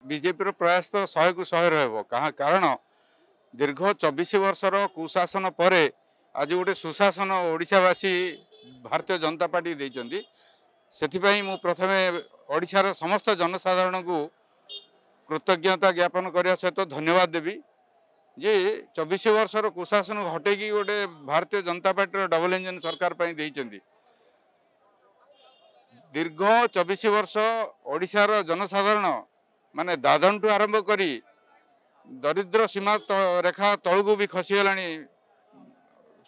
BJP प्रयास तो 100 को 100 रहिबो कारण दीर्घ 24 वर्षर कुशासन पर आज गोटे सुशासन ओडिशावासी भारतीय जनता पार्टी देइचंदी सेथिपाई मु प्रथमे ओडिशार समस्त जनसाधारण को कृतज्ञता ज्ञापन करने सहित धन्यवाद देवी जे 24 वर्षर कुशासन हटेकी गोटे Bharatiya Janata party double engine सरकार देइचंदी दीर्घ 24 वर्ष ओडिशार जनसाधारण माने दादनठू आरंभ करी दरिद्र सीमा रेखा तलू भी खसीगला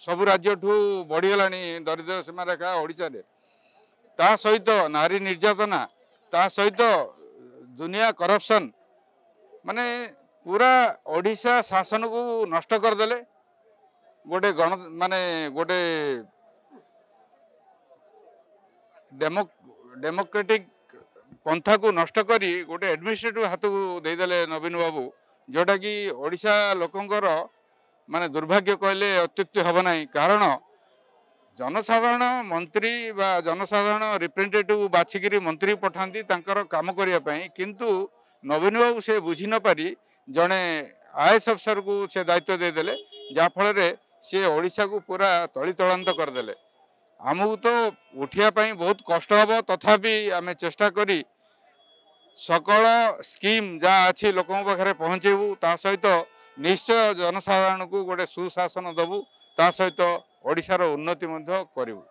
सबु राज्य ठू बढ़ीगला दरिद्र सीमा रेखा ओडिशा रे ता सहित नारी निर्यातना ता सहित दुनिया करप्शन माने पूरा ओडिशा शासन को नष्ट करदेले गोटे गण माने गोटे डेमोक्रेटिक पंथा को नष्ट करी गोटे एडमिनिस्ट्रेटिव हाथ को देदेले नवीन बाबू जोटा कि ओडिशा लोकंकर माने दुर्भाग्य कहले अत्युक्ति हम ना कारण जनसाधारण मंत्री बा जनसाधारण रिप्रेजेंटेटिव बाछिकी मंत्री पठाती काम करने किंतु नवीन बाबू से बुझी न पारी जड़े आईएएस अफसर को से दायित्व देदेले जहाँफल सी ओडिशा को पूरा तलीतलांत करदेले आमको तो उठापी बहुत कष्ट हम तथापि आम चेष्टा करी सकल स्कीम जहाँ अच्छी लोकों पाखे पहुँचेबू ता सहित निश्चय जनसाधारण को गोटे सुशासन दबू ता सहित ओडिशार उन्नति करूँ।